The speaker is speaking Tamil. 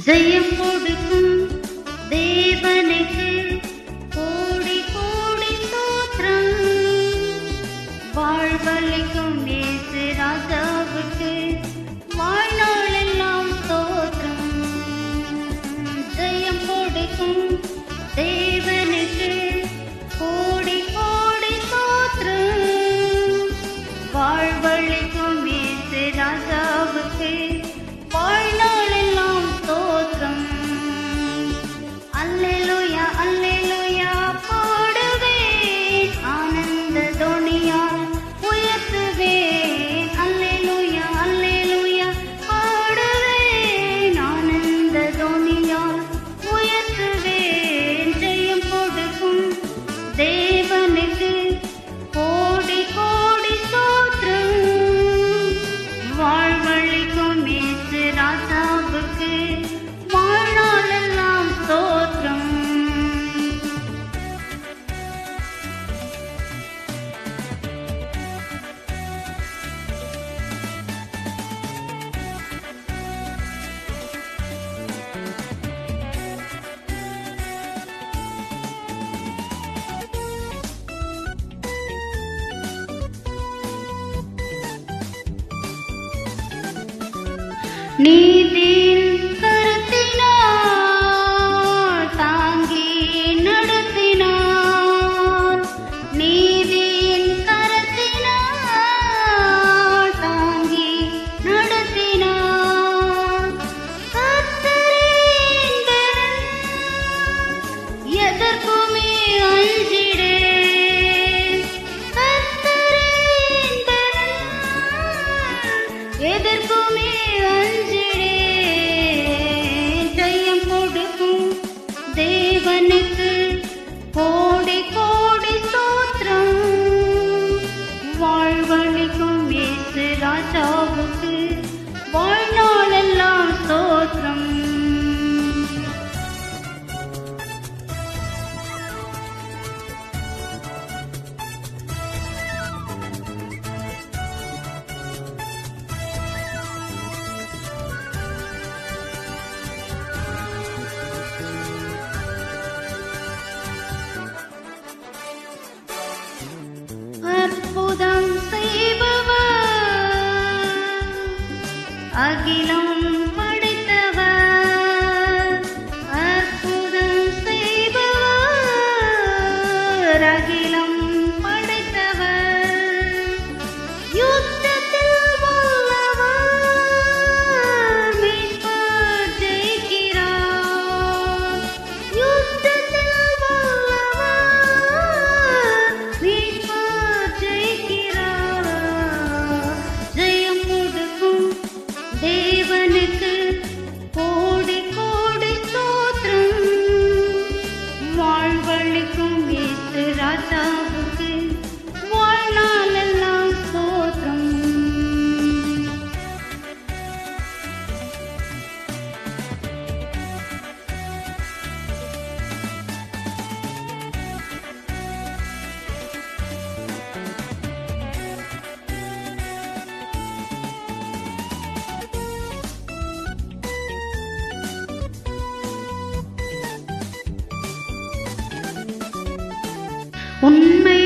ஜெயம் கொடுக்கும் தேவனுக்கு கோடி கோடி ஸ்தோத்திரம். வாழ்வளிக்கும் இயேசு ராஜாவுக்கு வாழ்நாளெல்லாம் ஸ்தோத்திரம். ஜெயம் கொடுக்கும் தேவனுக்கு கோடி கோடி ஸ்தோத்திரம். வாழ்வளிக்கும் இயேசு ராஜாவுக்கு வாழ்நாளெல்லாம் ஸ்தோத்திரம். அல்லேலூயா அல்லேலூயா பாடுவேன், ஆனந்த தொனியால் உயர்த்துவேன். அல்லேலூயா அல்லேலூயா பாடுவேன், ஆனந்த தொனியால் உயர்த்துவேன். ஜெயம் கொடுக்கும் தேவனுக்கு கோடி கோடி ஸ்தோத்திரம். வாழ்வளிக்கும் இயேசு ராஜாவுக்கு வாழ்நாளெல்லாம் ஸ்தோத்திரம். நீதியின் கருத்தினால் தாங்கி நடத்தினார். நீதியின் கருத்தினால் தாங்கி நடத்தினார். கர்த்தரின் பெயர் எதற்குமே அஞ்சிடேன். கர்த்தரின் பெயர் எதற்குமே தேவனுக்கு கோடி கோடி ஸ்தோத்திரம். வாழ்வளிக்கும் இயேசு ராஜாவுக்கு வாழ்நாளெல்லாம் ஸ்தோத்திரம். அற்புதம் செய்பவர், அகிலம் படைத்தவர். அற்புதம் செய்பவர், அகிலம் படைத்தவர். யுத்தத்தில் வல்லவர், மீட்பர் ஜெயிக்கிறார். யுத்தத்தில் வல்லவர், மீட்பர் ஜெயிக்கிறார். ஜெயம் கொடுக்கும் தேவனுக்கு கோடி கோடி ஸ்தோத்திரம். வாழ்வளிக்கும் இயேசு ராஜாவுக்கு வாழ்நாளெல்லாம் ஸ்தோத்திரம். உண்மை